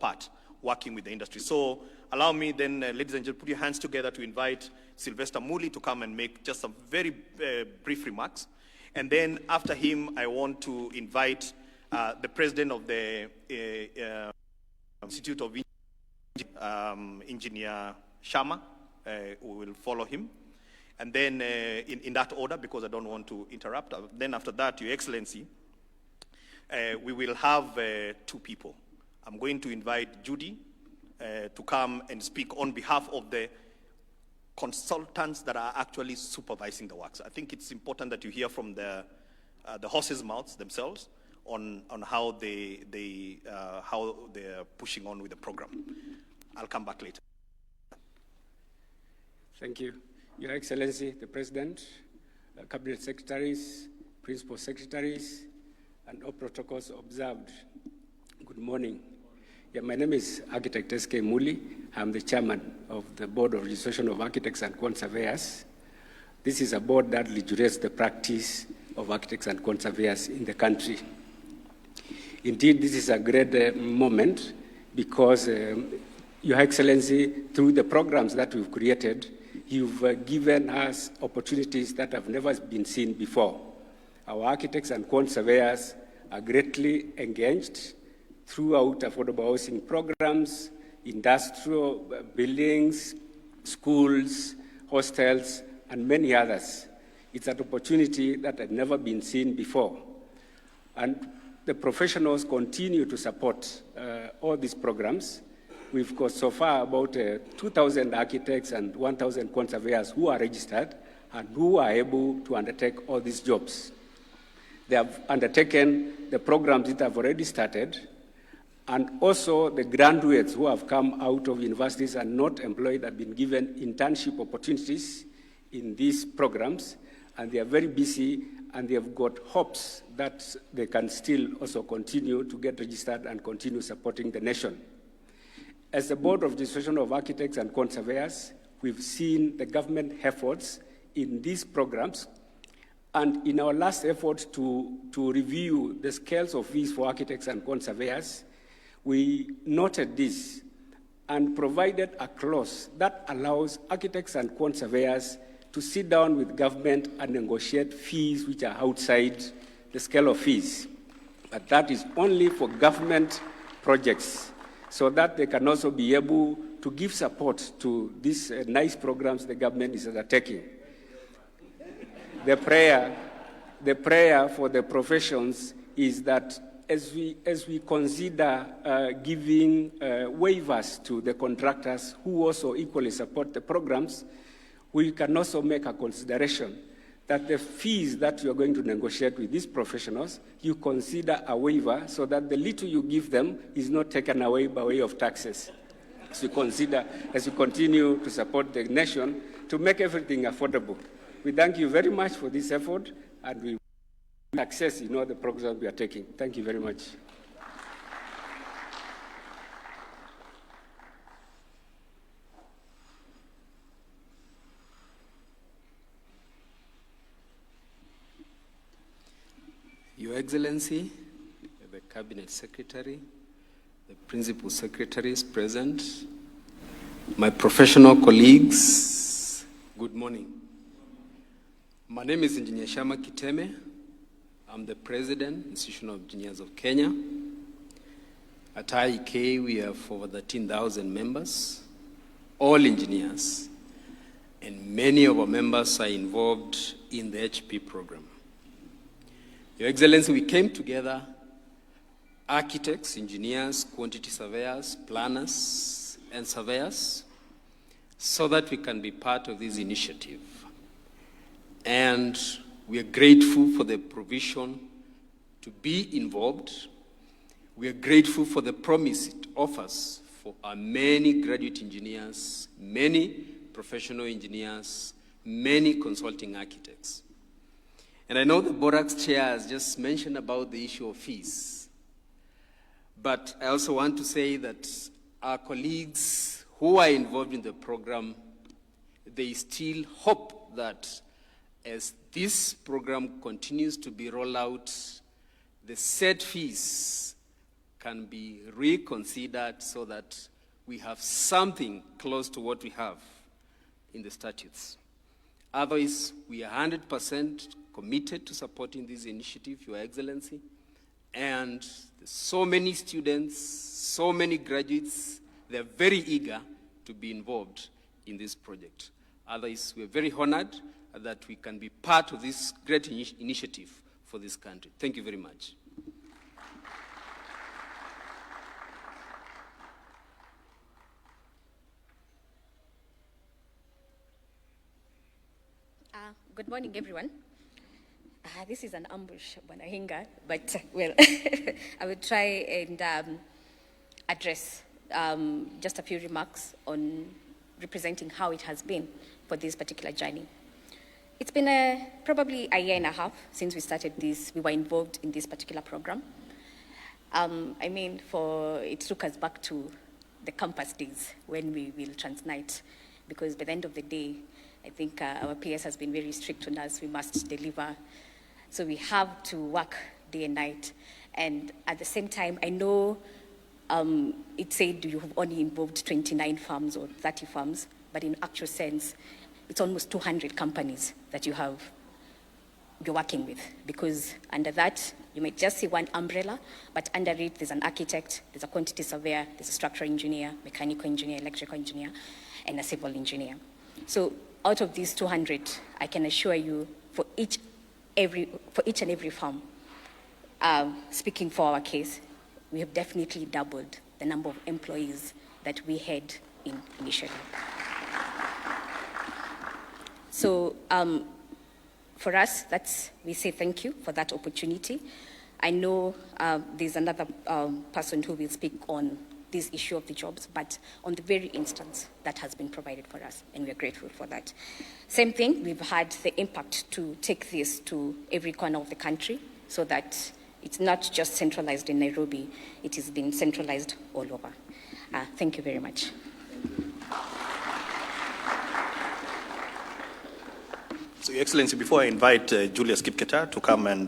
part working with the industry. So allow me then, ladies and gentlemen, put your hands together to invite Sylvester Muli to come and make just some very brief remarks. And then after him, I want to invite the president of the Institute of Engineer Sharma, who will follow him. And then in that order, because I don't want to interrupt. Then after that, Your Excellency, we will have two people. I'm going to invite Judy to come and speak on behalf of the consultants that are actually supervising the works. I think it's important that you hear from the horses' mouths themselves on how how they're pushing on with the program. I'll come back later. Thank you. Your Excellency, the President, Cabinet Secretaries, Principal Secretaries, and all protocols observed. Good morning. Yeah, my name is Architect S.K. Muli. I'm the chairman of the Board of Registration of Architects and Quant Surveyors. This is a board that regulates the practice of architects and quant surveyors in the country. Indeed, this is a great moment because, Your Excellency, through the programs that we've created, you've given us opportunities that have never been seen before. Our architects and quant surveyors are greatly engaged throughout affordable housing programs, industrial buildings, schools, hostels, and many others. It's an opportunity that had never been seen before. And the professionals continue to support all these programs. We've got so far about 2,000 architects and 1,000 quant surveyors who are registered and who are able to undertake all these jobs. They have undertaken the programs that have already started, and also the graduates who have come out of universities and not employed have been given internship opportunities in these programs, and they are very busy, and they have got hopes that they can still also continue to get registered and continue supporting the nation. As the Board of Registration of Architects and Quant Surveyors, we've seen the government efforts in these programs, and in our last effort to review the scales of fees for architects and quant surveyors, we noted this and provided a clause that allows architects and quant surveyors to sit down with government and negotiate fees which are outside the scale of fees. But that is only for government projects, so that they can also be able to give support to these nice programs the government is undertaking. The prayer for the professions is that as we consider giving waivers to the contractors who also equally support the programs, we can also make a consideration that the fees that you are going to negotiate with these professionals, you consider a waiver so that the little you give them is not taken away by way of taxes. As we continue to support the nation to make everything affordable. We thank you very much for this effort, and we will success in all the programs we are taking. Thank you very much. Your Excellency, the Cabinet Secretary, the Principal Secretaries present, my professional colleagues, good morning. My name is Engineer Sharma Kiteme. I'm the President, Institution of Engineers of Kenya. At IEK, we have over 13,000 members, all engineers, and many of our members are involved in the HP program. Your Excellency, we came together, architects, engineers, quantity surveyors, planners, and surveyors, so that we can be part of this initiative. And we are grateful for the provision to be involved. We are grateful for the promise it offers for our many graduate engineers, many professional engineers, many consulting architects. And I know the Borax chair has just mentioned about the issue of fees. But I also want to say that our colleagues who are involved in the program, they still hope that as this program continues to be rolled out, the set fees can be reconsidered so that we have something close to what we have in the statutes. Otherwise, we are 100% committed to supporting this initiative, Your Excellency, and there's so many students, so many graduates, they're very eager to be involved in this project. Otherwise, we're very honored that we can be part of this great initiative for this country. Thank you very much. Good morning, everyone. This is an ambush, Bwanahinga, but well, I will try and address just a few remarks on representing how it has been for this particular journey. It's been probably a year and a half since we started this. We were involved in this particular program. I mean, it took us back to the campus days when we will transnight, because by the end of the day, I think our PS has been very strict on us. We must deliver. So we have to work day and night. And at the same time, I know it said you have only involved 29 firms or 30 firms, but in actual sense, it's almost 200 companies that you're working with, because under that, you might just see one umbrella, but under it, there's an architect, there's a quantity surveyor, there's a structural engineer, mechanical engineer, electrical engineer, and a civil engineer. So out of these 200, I can assure you, for each and every firm, speaking for our case, we have definitely doubled the number of employees that we had initially. So for us, we say thank you for that opportunity. I know there's another person who will speak on this issue of the jobs, but on the very instance that has been provided for us, and we're grateful for that. Same thing, we've had the impact to take this to every corner of the country so that it's not just centralized in Nairobi, it has been centralized all over. Thank you very much. So, Your Excellency, before I invite Julius Kipketer to come and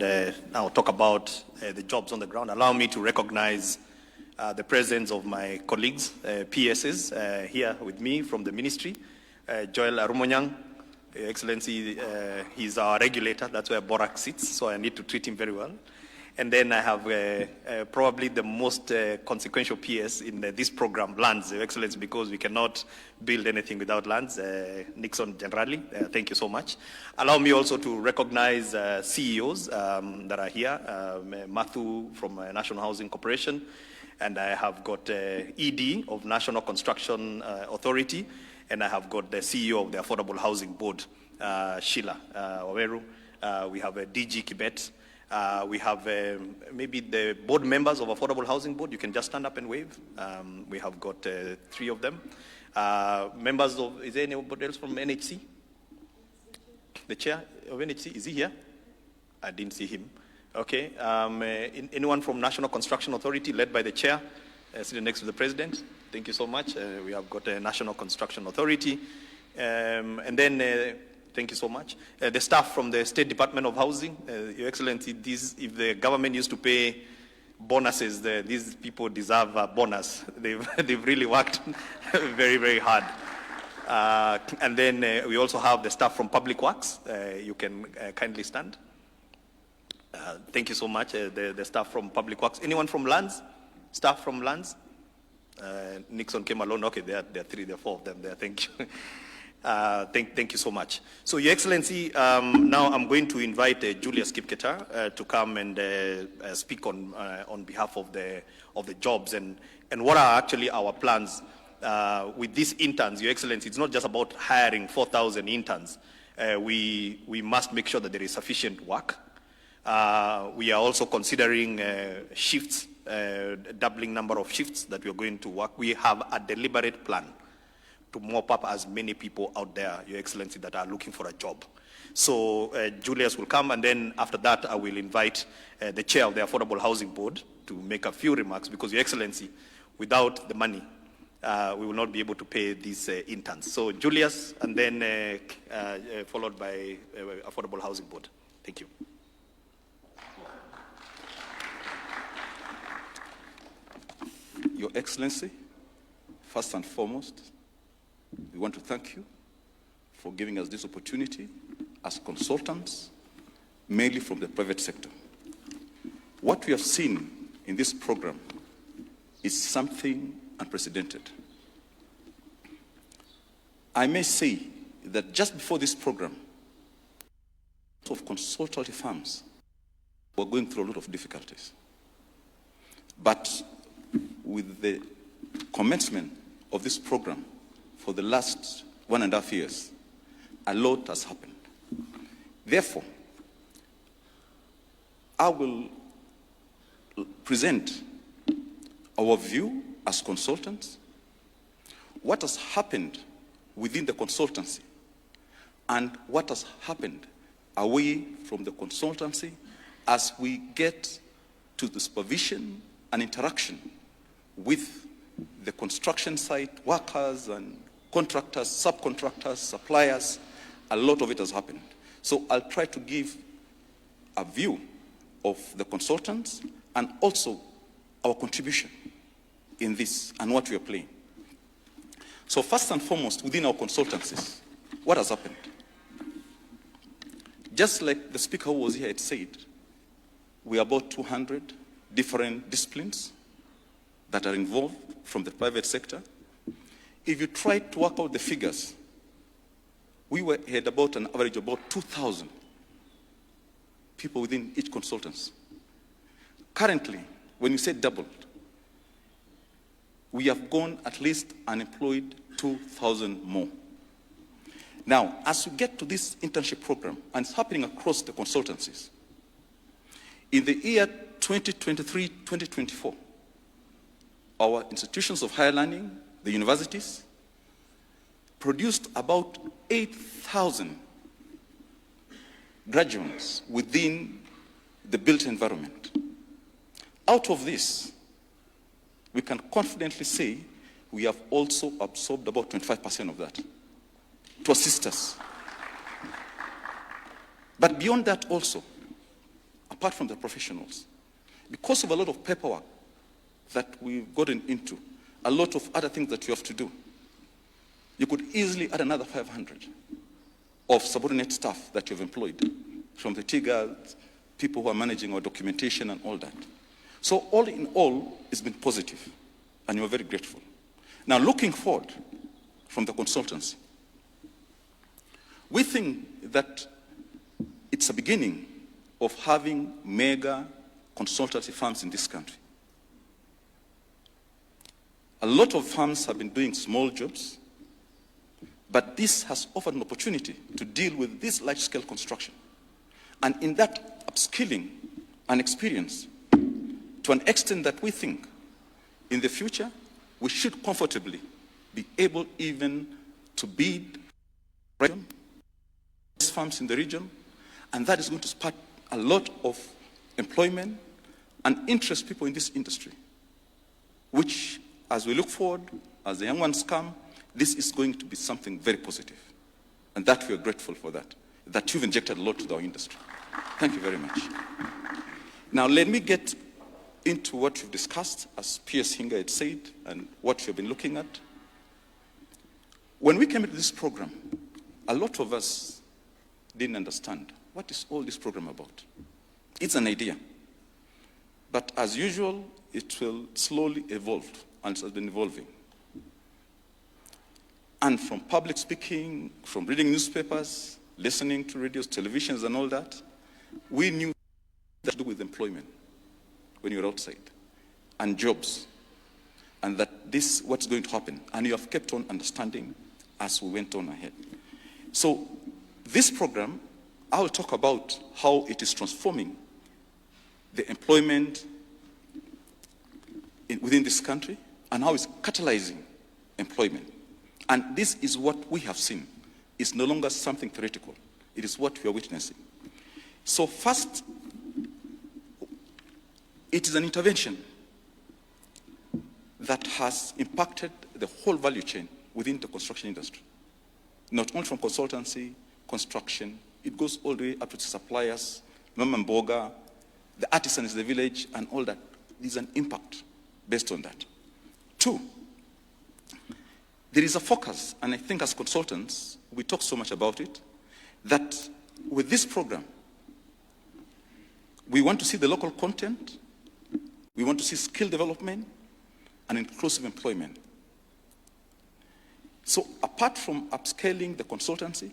now talk about the jobs on the ground, allow me to recognize the presence of my colleagues, PSs, here with me from the ministry. Joel Arumonyang, Your Excellency, he's our regulator. That's where Borak sits, so I need to treat him very well. And then I have probably the most consequential PS in this program, lands, Your Excellency, because we cannot build anything without lands. Nixon generally, thank you so much. Allow me also to recognize CEOs that are here. Matthew from National Housing Corporation, and I have got ED of National Construction Authority, and I have got the CEO of the Affordable Housing Board, Sheila Waweru. We have DG Kibet. We have maybe the board members of Affordable Housing Board. You can just stand up and wave. We have got 3 of them. Members of, is there anybody else from NHC? The chair of NHC, is he here? I didn't see him. Okay. Anyone from National Construction Authority, led by the chair, sitting next to the president? Thank you so much. We have got a National Construction Authority. And then, thank you so much. The staff from the State Department of Housing, Your Excellency, if the government used to pay bonuses, these people deserve a bonus. They've really worked very, very hard. And then we also have the staff from Public Works. You can kindly stand. Thank you so much, the staff from Public Works. Anyone from Lands? Staff from Lands? Nixon came alone. Okay, there are 3, there are 4 of them there. Thank you. Thank you so much. So, Your Excellency, now I'm going to invite Julius Kipketer to come and speak on behalf of the jobs and what are actually our plans with these interns. Your Excellency, it's not just about hiring 4,000 interns. We must make sure that there is sufficient work. We are also considering shifts, doubling number of shifts that we are going to work. We have a deliberate plan to mop up as many people out there, Your Excellency, that are looking for a job. So Julius will come, and then after that, I will invite the chair of the Affordable Housing Board to make a few remarks, because, Your Excellency, without the money, we will not be able to pay these interns. So Julius, and then followed by Affordable Housing Board. Thank you. Your Excellency, first and foremost, we want to thank you for giving us this opportunity as consultants, mainly from the private sector. What we have seen in this program is something unprecedented. I may say that just before this program, of consultancy firms were going through a lot of difficulties. But with the commencement of this program for the last 1.5 years, a lot has happened. Therefore, I will present our view as consultants, what has happened within the consultancy, and what has happened away from the consultancy as we get to the supervision and interaction with the construction site workers and contractors, subcontractors, suppliers. A lot of it has happened. So I'll try to give a view of the consultants and also our contribution in this and what we are playing. So first and foremost, within our consultancies, what has happened? Just like the speaker who was here had said, we are about 200 different disciplines that are involved from the private sector. If you try to work out the figures, we had about an average of about 2,000 people within each consultancy. Currently, when you say doubled, we have gone at least unemployed 2,000 more. Now, as we get to this internship program, and it's happening across the consultancies, in the year 2023-2024, our institutions of higher learning, the universities, produced about 8,000 graduates within the built environment. Out of this, we can confidently say we have also absorbed about 25% of that to assist us. But beyond that also, apart from the professionals, because of a lot of paperwork that we've gotten into, a lot of other things that you have to do, you could easily add another 500 of subordinate staff that you've employed, from the TIGAs, people who are managing our documentation and all that. So all in all, it's been positive, and we're very grateful. Now, looking forward from the consultancy, we think that it's a beginning of having mega consultancy firms in this country. A lot of firms have been doing small jobs, but this has offered an opportunity to deal with this large-scale construction. And in that upskilling and experience, to an extent that we think in the future, we should comfortably be able even to bid firms in the region, and that is going to spark a lot of employment and interest people in this industry, which, as we look forward, as the young ones come, this is going to be something very positive. And that we are grateful for that you've injected a lot to our industry. Thank you very much. Now, let me get into what you've discussed, as P.S. Hinga had said, and what you've been looking at. When we came into this program, a lot of us didn't understand what is all this program about. It's an idea. But as usual, it will slowly evolve, and it has been evolving. And from public speaking, from reading newspapers, listening to radios, televisions, and all that, we knew that to do with employment when you're outside, and jobs, and that this is what's going to happen. And you have kept on understanding as we went on ahead. So this program, I will talk about how it is transforming the employment within this country and how it's catalyzing employment. And this is what we have seen. It's no longer something theoretical. It is what we are witnessing. So first, it is an intervention that has impacted the whole value chain within the construction industry. Not only from consultancy, construction, it goes all the way up to the suppliers, Mama Mboga, the artisans in the village, and all that. There's an impact based on that. Two, there is a focus, and I think as consultants, we talk so much about it, that with this program, we want to see the local content, we want to see skill development, and inclusive employment. So apart from upscaling the consultancy,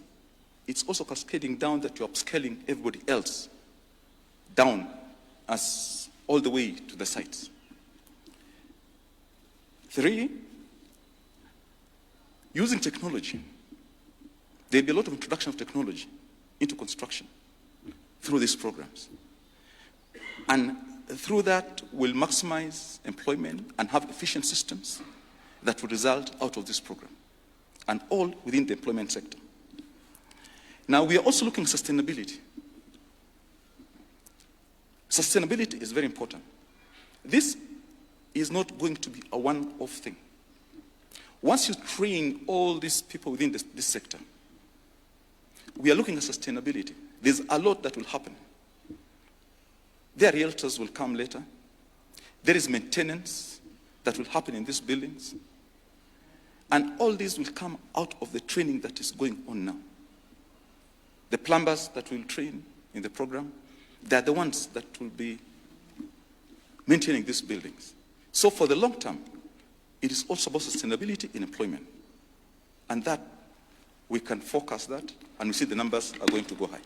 it's also cascading down that you're upscaling everybody else down as all the way to the sites. Three, using technology. There'll be a lot of introduction of technology into construction through these programs. And through that, we'll maximize employment and have efficient systems that will result out of this program, and all within the employment sector. Now, we are also looking at sustainability. Sustainability is very important. This is not going to be a one-off thing. Once you train all these people within this sector, we are looking at sustainability. There's a lot that will happen. Their realtors will come later. There is maintenance that will happen in these buildings. And all these will come out of the training that is going on now. The plumbers that will train in the program, they're the ones that will be maintaining these buildings. So for the long term, it is also about sustainability in employment. And that, we can forecast that, and we see the numbers are going to go high.